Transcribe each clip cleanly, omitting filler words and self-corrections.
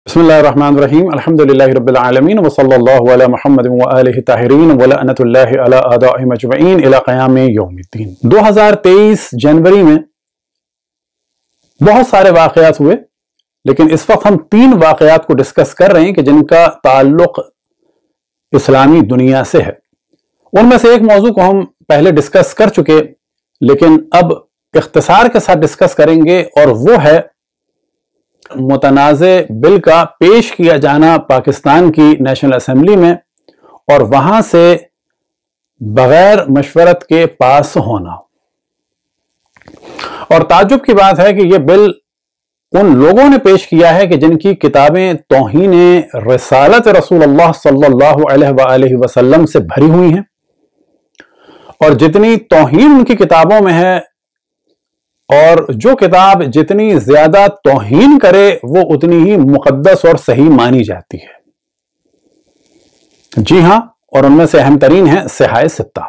बिस्मिल्लाहिर्रहमानिर्रहीम अल्हम्दुलिल्लाहि रब्बिल आलमीन व सल्लल्लाहु अला मुहम्मद व आलिहि ताहिरीन व लअनतुल्लाहि अला अदाइहिम अजमईन इला क़याम यौमिद्दीन। 2023 जनवरी में बहुत सारे वाक़यात हुए, लेकिन इस वक्त हम 3 वाक़यात को डिस्कस कर रहे हैं कि जिनका ताल्लुक इस्लामी दुनिया से है। उनमें से एक मौजू को हम पहले डिस्कस कर चुके, लेकिन अब इख्तिसार के साथ डिस्कस करेंगे, और वो है मुतनाज़े बिल का पेश किया जाना पाकिस्तान की नेशनल असेंबली में और वहां से बगैर मशवरत के पास होना। और ताज्जुब की बात है कि यह बिल उन लोगों ने पेश किया है कि जिनकी किताबें तौहीन रिसालत रसूलुल्लाह सल्लल्लाहु अलैहि वसल्लम से भरी हुई हैं, और जितनी तौहीन उनकी किताबों में है, और जो किताब जितनी ज्यादा तौहीन करे वो उतनी ही मुकद्दस और सही मानी जाती है। जी हां, और उनमें से अहम तरीन है सिहाह सित्ता।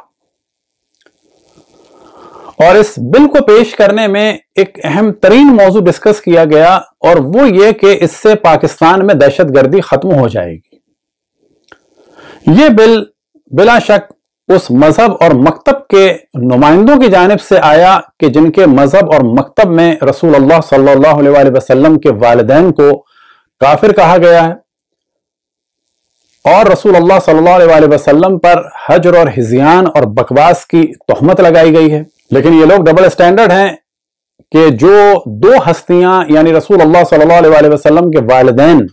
और इस बिल को पेश करने में एक अहम तरीन मौजू डिस्कस किया गया, और वो ये कि इससे पाकिस्तान में दहशतगर्दी खत्म हो जाएगी। ये बिल बिला शक उस मजहब और मकतब के नुमाइंदों की जानिब से आया कि जिनके मजहब और मकतब में रसूलुल्लाह सल्लल्लाहु अलैहि वसल्लम के वालिदैन को काफिर कहा गया है, और रसूलुल्लाह सल्लल्लाहु अलैहि वसल्लम पर हजर और हिज़यान और बकवास की तोहमत लगाई गई है। लेकिन ये लोग डबल स्टैंडर्ड हैं कि जो 2 हस्तियां यानी रसूलुल्लाह सल्लल्लाहु अलैहि वसल्लम के वालिदैन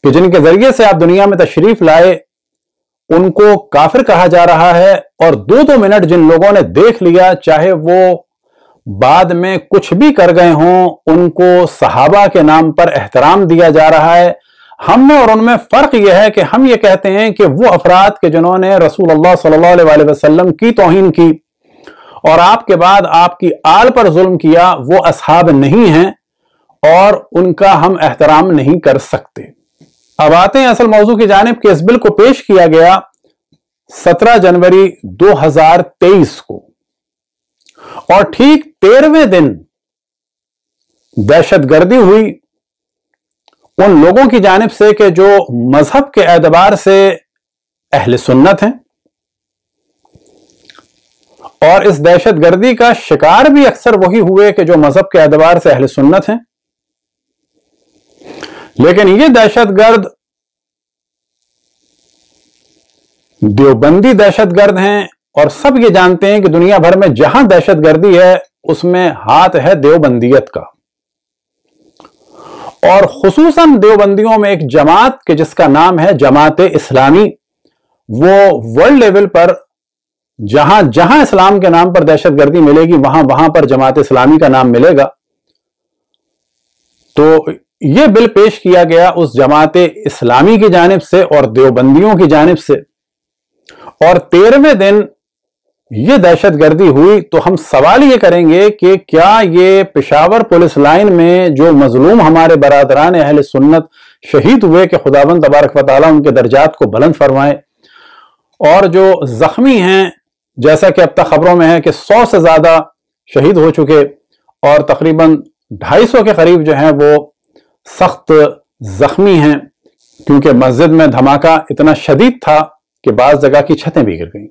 कि जिनके जरिए से आप दुनिया में तशरीफ लाए, उनको काफिर कहा जा रहा है, और 2-2 मिनट जिन लोगों ने देख लिया, चाहे वो बाद में कुछ भी कर गए हों, उनको सहाबा के नाम पर एहतराम दिया जा रहा है। हम में और उनमें फर्क यह है कि हम ये कहते हैं कि वो अफराद के जिन्होंने रसूलुल्लाह सल्लल्लाहु अलैहि वसल्लम की तौहीन की और आपके बाद आपकी आल पर जुल्म किया, वो असहाब नहीं हैं और उनका हम एहतराम नहीं कर सकते। अब आते हैं असल मौजू की जानिब कि इस बिल को पेश किया गया 17 जनवरी 2023 को, और ठीक 13वें दिन दहशतगर्दी हुई उन लोगों की जानिब से कि जो मजहब के एतबार से अहले सुन्नत हैं, और इस दहशतगर्दी का शिकार भी अक्सर वही हुए कि जो मजहब के एतबार से अहले सुन्नत हैं। लेकिन ये दहशतगर्द देवबंदी दहशतगर्द हैं, और सब ये जानते हैं कि दुनिया भर में जहां दहशतगर्दी है उसमें हाथ है देवबंदियत का। और खुसूसन देवबंदियों में एक जमात के जिसका नाम है जमात इस्लामी, वो वर्ल्ड लेवल पर जहां जहां इस्लाम के नाम पर दहशतगर्दी मिलेगी वहां वहां पर जमात इस्लामी का नाम मिलेगा। तो यह बिल पेश किया गया उस जमात इस्लामी की जानिब से और देवबंदियों की जानिब से, और 13वें दिन यह दहशतगर्दी हुई। तो हम सवाल यह करेंगे कि क्या ये पेशावर पुलिस लाइन में जो मजलूम हमारे बरादरान अहले सुन्नत शहीद हुए कि खुदावंद तबारक व तआला उनके दर्जात को बुलंद फरमाए, और जो जख्मी हैं, जैसा कि अब तक खबरों में है कि 100 से ज्यादा शहीद हो चुके, और तकरीबन 250 के करीब जो हैं वो सख्त जख्मी हैं, क्योंकि मस्जिद में धमाका इतना शदीद था कि बाज़ जगह की छतें भी गिर गईं।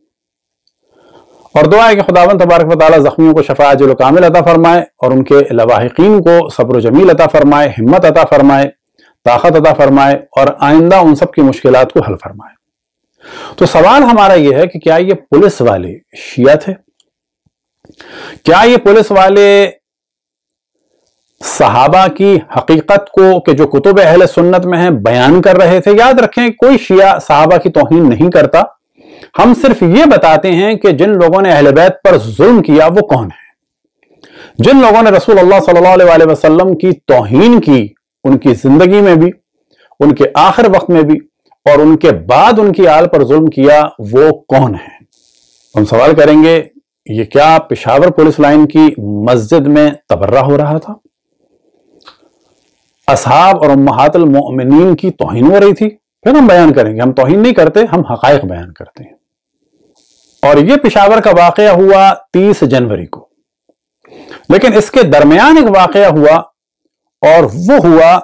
और दुआ है कि खुदावंद तबारक व तआला जख्मियों को शफा अजल कामिल अता फरमाए, और उनके लवाहिकीन को सब्र जमील अता फरमाए, हिम्मत अता फरमाए, ताकत अता फरमाए, और आइंदा उन सब की मुश्किलात को हल फरमाए। तो सवाल हमारा यह है कि क्या ये पुलिस वाले शिया थे? क्या ये पुलिस वाले सहाबा की हकीकत को कि जो कुतुब अहले सुन्नत में है बयान कर रहे थे? याद रखें, कोई शिया सहाबा की तौहीन नहीं करता। हम सिर्फ ये बताते हैं कि जिन लोगों ने अहले बैत पर जुल्म किया वो कौन है। जिन लोगों ने रसूलुल्लाह सल्लल्लाहु अलैहि वसल्लम की तौहीन की, उनकी जिंदगी में भी, उनके आखिर वक्त में भी, और उनके बाद उनकी आल पर जुल्म किया, वो कौन है? हम सवाल करेंगे, ये क्या पेशावर पुलिस लाइन की मस्जिद में तबर्रा हो रहा था? असहाब और उम्महातुल मोमिनीन की तौहीन हो रही थी? फिर हम बयान करेंगे, हम तौहीन नहीं करते, हम हकायक बयान करते हैं। और यह पेशावर का वाकया हुआ 30 जनवरी को, लेकिन इसके दरमियान एक वाकया हुआ, और वो हुआ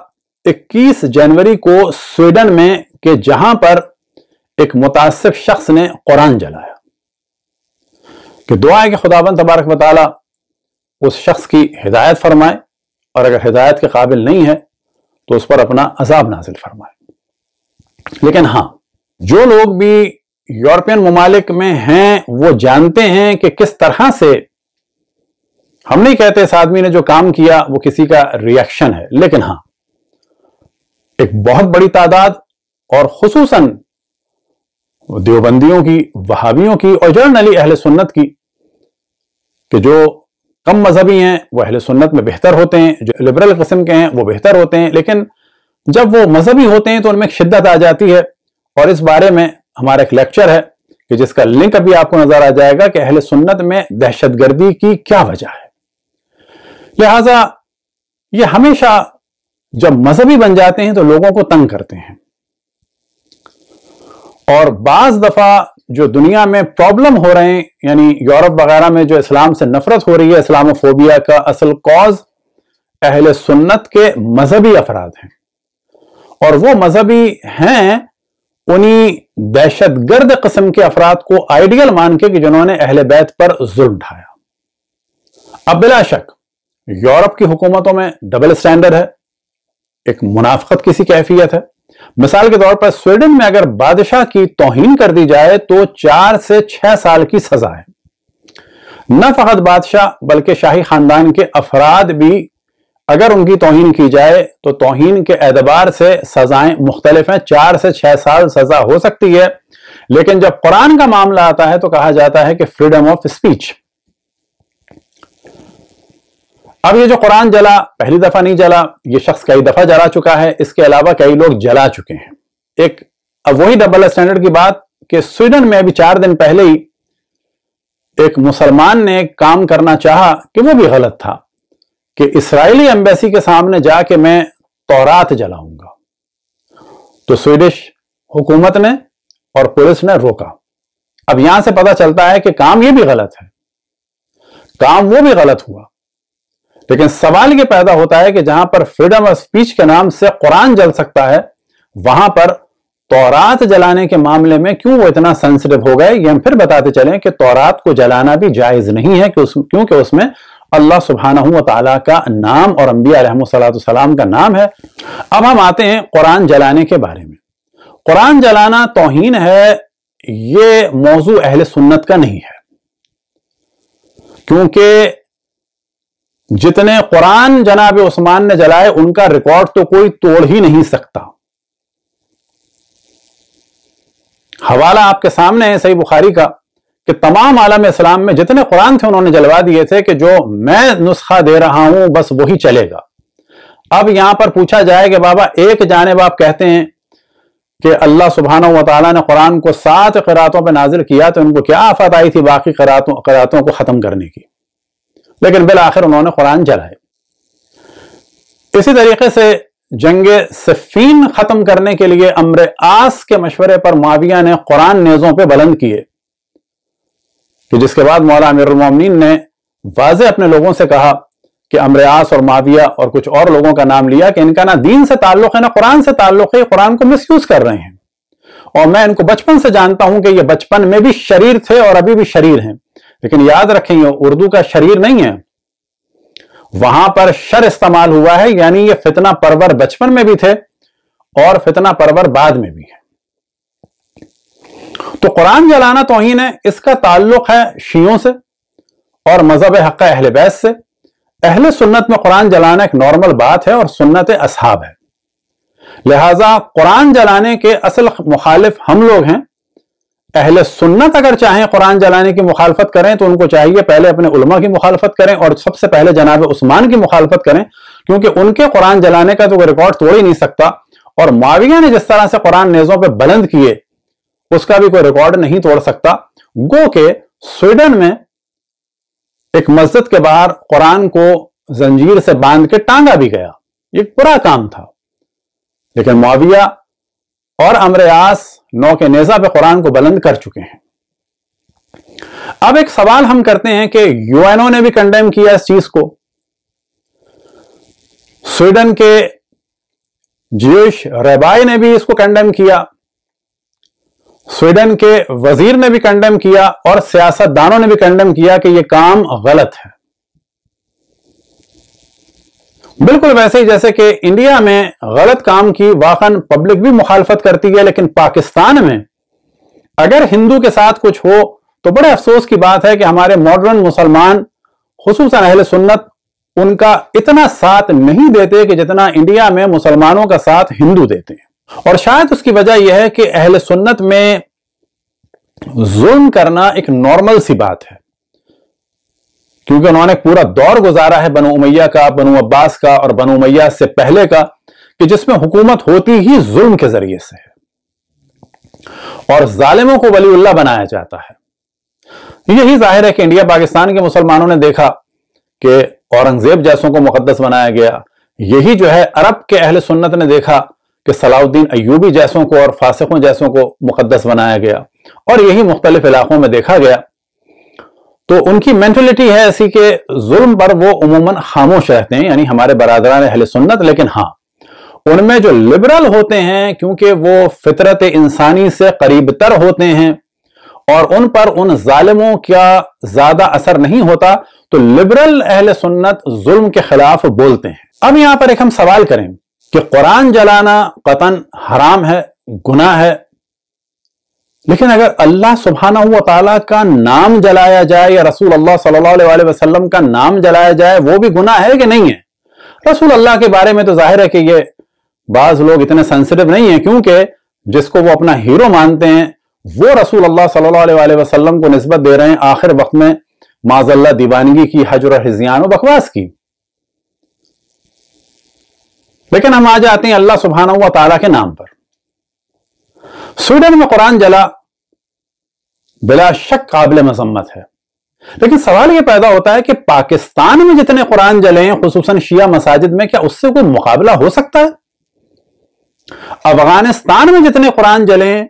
21 जनवरी को स्वीडन में कि जहां पर एक मुतासिब शख्स ने कुरान जलाया, कि दुआ है कि खुदाबंद तबारक व तआला उस शख्स की हिदायत फरमाए और अगर हिदायत के काबिल नहीं है तो उस पर अपना अजाब नाजिल फरमाए। लेकिन हां, जो लोग भी यूरोपियन ममालिक में हैं वो जानते हैं कि किस तरह से, हम नहीं कहते इस आदमी ने जो काम किया वो किसी का रिएक्शन है, लेकिन हां, एक बहुत बड़ी तादाद और खुसूसन देवबंदियों की, वहाबियों की और जनरली अहले सुन्नत की, कि जो कम मजहबी हैं वो अहले सुन्नत में बेहतर होते हैं, जो लिबरल किस्म के हैं वो बेहतर होते हैं, लेकिन जब वो मजहबी होते हैं तो उनमें शिद्दत आ जाती है। और इस बारे में हमारा एक लेक्चर है कि जिसका लिंक अभी आपको नजर आ जाएगा कि अहले सुन्नत में दहशतगर्दी की क्या वजह है। लिहाजा ये हमेशा जब मजहबी बन जाते हैं तो लोगों को तंग करते हैं, और बाज दफा जो दुनिया में प्रॉब्लम हो रहे हैं, यानी यूरोप वगैरह में जो इस्लाम से नफरत हो रही है, इस्लामोफोबिया का असल कॉज अहले सुन्नत के मजहबी अफराद हैं, और वो मजहबी हैं उन्हीं दहशतगर्द किस्म के अफराद को आइडियल मान के कि जिन्होंने अहले बैत पर जुल्म ढाया। अब बिला शक यूरोप की हुकूमतों में डबल स्टैंडर्ड है, एक मुनाफिकत की सी कैफियत है। मिसाल के तौर पर स्वीडन में अगर बादशाह की तौहीन कर दी जाए तो 4 से 6 साल की सजा है। न फकत बादशाह बल्कि शाही खानदान के अफराद भी अगर उनकी तौहीन की जाए तो तौहीन के एतबार से सजाएं मुख्तलिफ हैं, 4 से 6 साल सजा हो सकती है। लेकिन जब कुरान का मामला आता है तो कहा जाता है कि फ्रीडम ऑफ स्पीच। अब ये जो कुरान जला, पहली दफा नहीं जला, ये शख्स कई दफा जला चुका है, इसके अलावा कई लोग जला चुके हैं। अब वही डबल स्टैंडर्ड की बात कि स्वीडन में अभी 4 दिन पहले ही एक मुसलमान ने काम करना चाहा कि वो भी गलत था, कि इस्राएली एम्बेसी के सामने जाके मैं तौरात जलाऊंगा, तो स्वीडिश हुकूमत ने और पुलिस ने रोका। अब यहां से पता चलता है कि काम ये भी गलत है, काम वो भी गलत हुआ। लेकिन सवाल ये पैदा होता है कि जहां पर फ्रीडम ऑफ स्पीच के नाम से कुरान जल सकता है, वहां पर तौरात जलाने के मामले में क्यों वो इतना सेंसिटिव हो गए। ये हम फिर बताते चलें कि तौरात को जलाना भी जायज नहीं है, क्योंकि उसमें अल्लाह सुब्हानहू व तआला का नाम और अंबिया अलैहिस्सलाम का नाम है। अब हम आते हैं कुरान जलाने के बारे में। कुरान जलाना तौहीन है, ये मौजू अहले सुन्नत का नहीं है, क्योंकि जितने कुरान जनाब उस्मान ने जलाए उनका रिकॉर्ड तो कोई तोड़ ही नहीं सकता। हवाला आपके सामने है सही बुखारी का कि तमाम आलम इस्लाम में जितने कुरान थे उन्होंने जलवा दिए थे कि जो मैं नुस्खा दे रहा हूं बस वही चलेगा। अब यहां पर पूछा जाए कि बाबा, एक जानिब आप कहते हैं कि अल्लाह सुब्हानहू व तआला ने कुरान को 7 क़िराअतों पर नाजिल किया, तो इनको क्या आफत आई थी बाकी क़िराअतों को खत्म करने की, लेकिन बिल आखिर उन्होंने कुरान जलाए। इसी तरीके से जंगे सिफ़ीन खत्म करने के लिए अम्र आस के मशवरे पर मुआविया ने कुरान नेज़ों पे बुलंद किए, कि जिसके बाद मौला अमीरुल मोमिनीन ने वाज़े अपने लोगों से कहा कि अम्र आस और मुआविया और कुछ और लोगों का नाम लिया कि इनका ना दीन से ताल्लुक है ना कुरान से ताल्लुक है, कुरान को मिसयूज कर रहे हैं, और मैं इनको बचपन से जानता हूं कि ये बचपन में भी शरीर थे और अभी भी शरीर हैं। लेकिन याद रखें, ये उर्दू का शरीर नहीं है, वहां पर शर इस्तेमाल हुआ है, यानी ये फितना परवर बचपन में भी थे और फितना परवर बाद में भी है। तो कुरान जलाना तौहीन है, इसका ताल्लुक है शियों से और मजहब हक़ अहले बैत से। अहले सुन्नत में कुरान जलाना एक नॉर्मल बात है और सुन्नत असहाब है। लिहाजा कुरान जलाने के असल मुखालिफ हम लोग हैं। अहले सुन्नत अगर चाहें कुरान जलाने की मुखालफत करें तो उनको चाहिए पहले अपने उलमा की मुखालफत करें और सबसे पहले जनाब उस्मान की मुखालफत करें, क्योंकि उनके कुरान जलाने का तो कोई रिकॉर्ड तोड़ ही नहीं सकता, और मुआविया ने जिस तरह से कुरान नेज़ों पे बुलंद किए उसका भी कोई रिकॉर्ड नहीं तोड़ सकता। गो के स्वीडन में एक मस्जिद के बाहर कुरान को जंजीर से बांध के टांगा भी गया, ये बुरा काम था, लेकिन मुआविया और अम्र आस नौ के नेज़ा पे कुरान को बुलंद कर चुके हैं। अब एक सवाल हम करते हैं कि यूएनओ ने भी कंडेम किया इस चीज को। स्वीडन के ज्यूइश रबाई ने भी इसको कंडेम किया, स्वीडन के वजीर ने भी कंडेम किया और सियासतदानों ने भी कंडेम किया कि यह काम गलत है। बिल्कुल वैसे ही जैसे कि इंडिया में गलत काम की वाकन पब्लिक भी मुखालफत करती है, लेकिन पाकिस्तान में अगर हिंदू के साथ कुछ हो तो बड़े अफसोस की बात है कि हमारे मॉडर्न मुसलमान खुसूसन अहले सुन्नत उनका इतना साथ नहीं देते कि जितना इंडिया में मुसलमानों का साथ हिंदू देते हैं। और शायद उसकी वजह यह है कि अहले सुन्नत में जुल्म करना एक नॉर्मल सी बात है, क्योंकि उन्होंने पूरा दौर गुजारा है बनु उमैया का, बनु अब्बास का और बनु उमैया से पहले का, कि जिसमें हुकूमत होती ही जुल्म के जरिए से है और जालिमों को वलीउल्लाह बनाया जाता है। यही जाहिर है कि इंडिया पाकिस्तान के मुसलमानों ने देखा कि औरंगजेब जैसों को मुकद्दस बनाया गया। यही जो है अरब के अहले सुन्नत ने देखा कि सलाउद्दीन अय्यूबी जैसों को और फासिकों जैसों को मुकद्दस बनाया गया, और यही मुख्तलिफ इलाकों में देखा गया। तो उनकी मेंटलिटी है ऐसी कि जुल्म पर वो उमूमन खामोश रहते हैं, यानी हमारे बरादरान अहले सुन्नत। लेकिन हाँ, उनमें जो लिबरल होते हैं, क्योंकि वो फितरत इंसानी से करीबतर होते हैं और उन पर उन जालिमों का ज्यादा असर नहीं होता, तो लिबरल अहले सुन्नत जुल्म के खिलाफ बोलते हैं। अब यहां पर एक हम सवाल करें कि कुरान जलाना कतन हराम है, गुनाह है, लेकिन अगर अल्लाह सुब्हानहू व तआला का नाम जलाया जाए या रसूल अल्लाह सल्लल्लाहु अलैहि वसल्लम का नाम जलाया जाए, वो भी गुनाह है कि नहीं है? रसूल अल्लाह के बारे में तो जाहिर है कि ये बाज लोग इतने सेंसिटिव नहीं है, क्योंकि जिसको वो अपना हीरो मानते हैं वो रसूल अल्लाह सल्लल्लाहु अलैहि वसल्लम को निस्बत दे रहे हैं आखिर वक्त में माज़ल्लाह दीवानगी की, हजर और हिज़यान और बकवास की। लेकिन हम आ जाते हैं अल्लाह सुब्हानहू व तआला के नाम पर। स्वीडन में कुरान जला, बिला शक काबिल मज़म्मत है, लेकिन सवाल यह पैदा होता है कि पाकिस्तान में जितने कुरान जले हैं, खुसूसन शिया मसाजिद में, क्या उससे कोई मुकाबला हो सकता है? अफगानिस्तान में जितने कुरान जले हैं,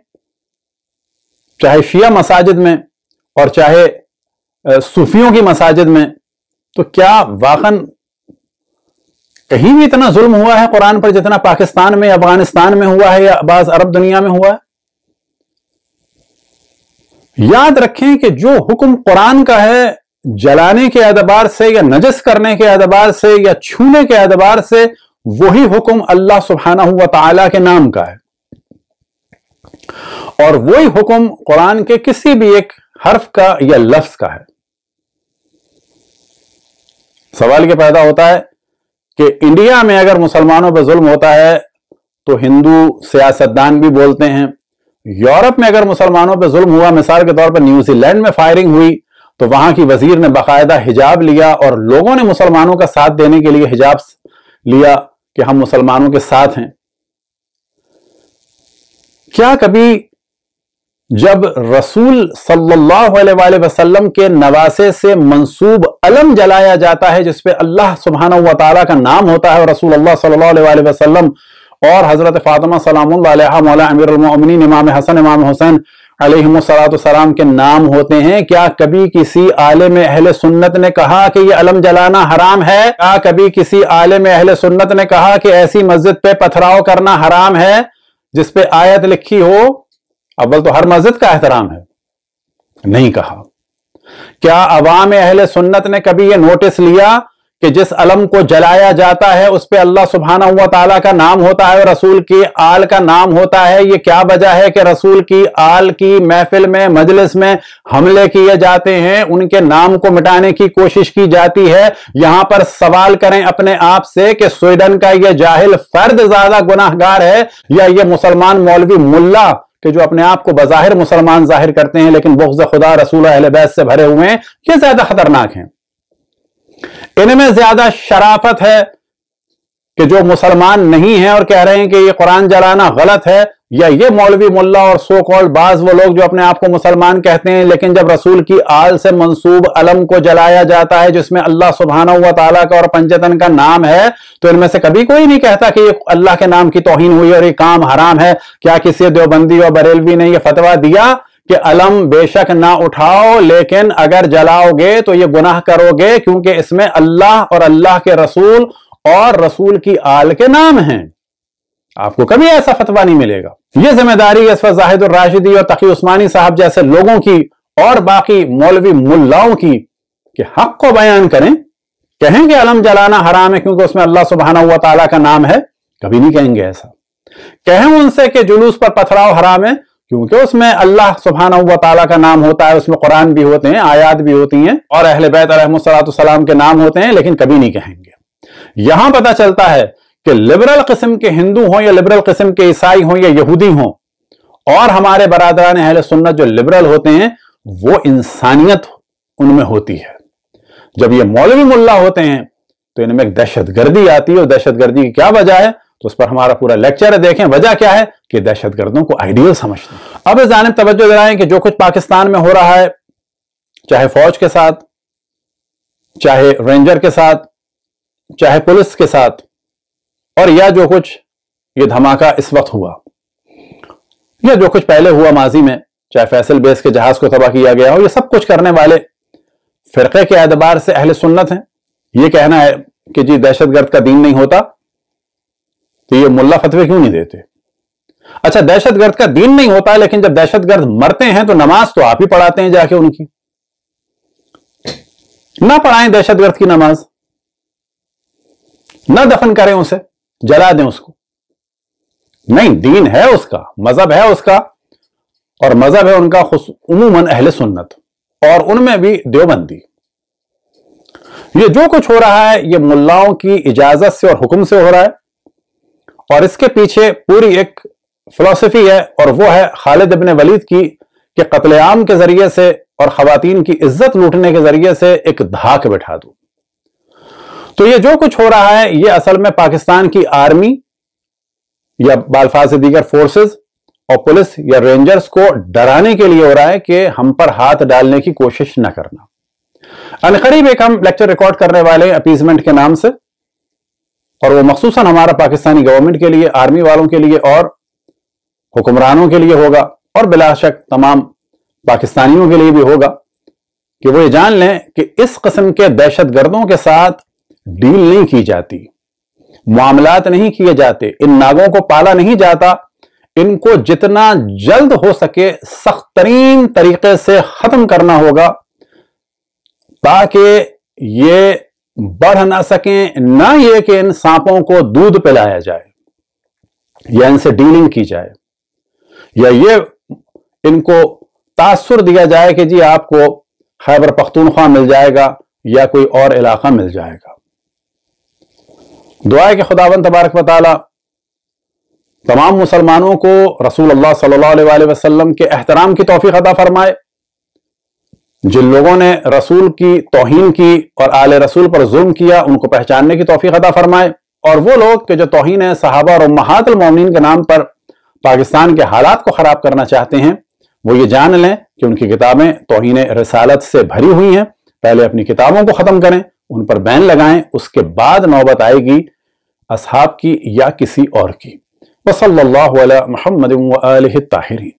चाहे शिया मसाजिद में और चाहे सूफियों की मसाजिद में, तो क्या वाकन कहीं भी इतना जुल्म हुआ है कुरान पर जितना पाकिस्तान में, अफगानिस्तान में हुआ है या बाज अरब दुनिया में हुआ है? याद रखें कि जो हुक्म कुरान का है जलाने के एतबार से या नजस करने के एतबार से या छूने के एतबार से, वही हुक्म अल्लाह सुब्हानहू व तआला के नाम का है, और वही हुक्म कुरान के किसी भी एक हर्फ का या लफ्ज का है। सवाल यह पैदा होता है कि इंडिया में अगर मुसलमानों पर जुल्म होता है तो हिंदू सियासतदान भी बोलते हैं, यूरोप में अगर मुसलमानों पर जुल्म हुआ, मिसाल के तौर पर न्यूजीलैंड में फायरिंग हुई, तो वहां की वजीर ने बाकायदा हिजाब लिया और लोगों ने मुसलमानों का साथ देने के लिए हिजाब लिया कि हम मुसलमानों के साथ हैं। क्या कभी जब रसूल सल्लल्लाहु अलैहि वसल्लम के नवासे से मंसूब अलम जलाया जाता है जिसपे अल्लाह सुब्हानहू व तआला का नाम होता है और रसूल अल्लाह सल्लल्लाहु अलैहि वसल्लम और हजरत फातिमा सलामुल्लाह अलैहा मौला अमीरुल मोमिनीन इमाम हसन इमाम हुसैन अलैहिमुस्सलातु सलाम के नाम होते हैं, क्या कभी किसी आलिम अहले सुन्नत ने कहा कि यह अलम जलाना हराम है? क्या कभी किसी आलिम अहले सुन्नत ने कहा कि ऐसी मस्जिद पे पथराव करना हराम है जिसपे आयत लिखी हो? अव्वल तो हर मस्जिद का एहतराम है, नहीं कहा। क्या अवाम अहले सुन्नत ने कभी यह नोटिस लिया कि जिस अलम को जलाया जाता है उस पे अल्लाह सुब्हानहू व तआला का नाम होता है और रसूल की आल का नाम होता है? ये क्या वजह है कि रसूल की आल की महफिल में, मजलिस में हमले किए जाते हैं, उनके नाम को मिटाने की कोशिश की जाती है? यहां पर सवाल करें अपने आप से कि स्वीडन का यह जाहिल फर्द ज्यादा गुनाहगार है या यह मुसलमान मौलवी मुल्ला कि जो अपने आप को बज़ाहिर मुसलमान जाहिर करते हैं लेकिन बुग़्ज़ खुदा रसूल अहले बैत से भरे हुए हैं, ये ज्यादा खतरनाक हैं? इनमें ज्यादा शराफत है कि जो मुसलमान नहीं है और कह रहे हैं कि ये कुरान जलाना गलत है, या ये मौलवी मुल्ला और सो कॉल्ड बाज वो लोग जो अपने आप को मुसलमान कहते हैं लेकिन जब रसूल की आल से मंसूब अलम को जलाया जाता है जिसमें अल्लाह सुब्हानहू व तआला का और पंजतन का नाम है, तो इनमें से कभी कोई नहीं कहता कि ये अल्लाह के नाम की तौहीन हुई और ये काम हराम है? क्या किसी देवबंदी और बरेलवी ने यह फतवा दिया कि अलम बेशक ना उठाओ लेकिन अगर जलाओगे तो ये गुनाह करोगे क्योंकि इसमें अल्लाह और अल्लाह के रसूल और रसूल की आल के नाम हैं? آپ کو کبھی ایسا فتوا نہیں ملے گا۔ یہ ذمہ داری اسفر زاہد الراشدی اور تقی عثمانی صاحب جیسے لوگوں کی اور باقی مولوی ملاؤں کی کہ حق کو بیان کریں، کہیں کہ علم جلانا حرام ہے کیونکہ اس میں اللہ سبحانہ و تعالیٰ کا نام ہے، کبھی نہیں کہیں گے ایسا۔ کہیں ان سے کہ جلوس پر پتھراؤ حرام ہے کیونکہ اس میں اللہ سبحانہ و تعالیٰ کا نام ہوتا ہے، اس میں قرآن بھی ہوتے ہیں، آیات بھی ہوتی ہیں اور اہل بیت علیہم السلام کے نام ہوتے ہیں، لیکن کبھی نہیں کہیں گے۔ یہاں پتہ چلتا ہے کہ لبرل قسم کے ہندو ہوں یا لبرل قسم کے عیسائی ہوں یا یہودی ہوں، اور ہمارے برادران اہل سنت جو لبرل ہوتے ہیں، وہ انسانیت ان میں ہوتی ہے۔ جب یہ مولوی ملا ہوتے ہیں تو ان میں ایک دہشت گردی آتی ہے، اور دہشت گردی کی کیا وجہ ہے تو اس پر ہمارا پورا لیکچر ہے، دیکھیں وجہ کیا ہے کہ دہشت گردوں کو آئیڈیل سمجھتے ہیں۔ اب اس جانب توجہ دلائیں کہ جو کچھ پاکستان میں ہو رہا ہے، چاہے فوج کے ساتھ، چاہے رینجر کے ساتھ، چاہے پولیس کے ساتھ، اور یا جو کچھ یہ دھماکہ اس وقت ہوا، یا جو کچھ پہلے ہوا ماضی میں، چاہے فیصل بیس کے جہاز کو تباہ کیا گیا ہو، یہ سب کچھ کرنے والے فرقے کے اعتبار سے اہل سنت ہیں۔ یہ کہنا ہے کہ جی دہشت گرد کا دین نہیں ہوتا تو یہ ملا فتوے کیوں نہیں دیتے؟ اچھا دہشت گرد کا دین نہیں ہوتا، لیکن جب دہشت گرد مرتے ہیں تو نماز تو آپ ہی پڑھاتے ہیں جا کے ان کی، نہ پڑھائیں دہشت گرد کی نماز، نہ دفن کریں اسے، جلا دیں اس کو۔ نہیں، دین ہے اس کا، مذہب ہے اس کا، اور مذہب ہے ان کا عموماً اہل سنت، اور ان میں بھی دیوبندی۔ یہ جو کچھ ہو رہا ہے یہ ملاؤں کی اجازت سے اور حکم سے ہو رہا ہے، اور اس کے پیچھے پوری ایک فلسفی ہے، اور وہ ہے خالد ابن ولید کی کہ قتل عام کے ذریعے سے اور خواتین کی عزت لوٹنے کے ذریعے سے ایک دھاک بٹھا دو۔ تو یہ جو کچھ ہو رہا ہے یہ اصل میں پاکستان کی آرمی یا بالفاظ دیگر فورسز اور پولیس یا رینجرز کو ڈرانے کے لیے ہو رہا ہے کہ ہم پر ہاتھ ڈالنے کی کوشش نہ کرنا۔ عنقریب ایک ہم لیکچر ریکارڈ کرنے والے ہیں اپیزمنٹ کے نام سے، اور وہ مخصوصاً ہمارا پاکستانی گورنمنٹ کے لیے، آرمی والوں کے لیے اور حکمرانوں کے لیے ہوگا، اور بلا شک تمام پاکستانیوں کے لیے بھی ہوگا، کہ وہ یہ جان لیں کہ اس قسم کے دہشت گردوں کے ساتھ ڈیل نہیں کی جاتی، معاملات نہیں کیے جاتے، ان ناگوں کو پالا نہیں جاتا، ان کو جتنا جلد ہو سکے سخت ترین طریقے سے ختم کرنا ہوگا تاکہ یہ بڑھ نہ سکیں، نہ یہ کہ ان سانپوں کو دودھ پلایا جائے یا ان سے ڈیلنگ کی جائے، یا یہ ان کو تاثر دیا جائے کہ جی آپ کو خیبر پختونخوا مل جائے گا یا کوئی اور علاقہ مل جائے گا۔ دعا ہے کہ خداوند تبارک و تعالی تمام مسلمانوں کو رسول اللہ صلی اللہ علیہ وآلہ وسلم کے احترام کی توفیق عطا فرمائے، جن لوگوں نے رسول کی توہین کی اور آل رسول پر ظلم کیا ان کو پہچاننے کی توفیق عطا فرمائے، اور وہ لوگ کہ جو توہین صحابہ اور امہات المومنین کے نام پر پاکستان کے حالات کو خراب کرنا چاہتے ہیں، وہ یہ جان لیں کہ ان کی کتابیں توہین رسالت سے بھری ہوئی ہیں۔ پہلے اپنی کتابوں کو ختم کریں، ان پر بین لگائیں، اس کے بعد نوبت آئے گی اصحاب کی یا کسی اور کی۔ وصلی اللہ علی محمد وآلہ الطاہرین۔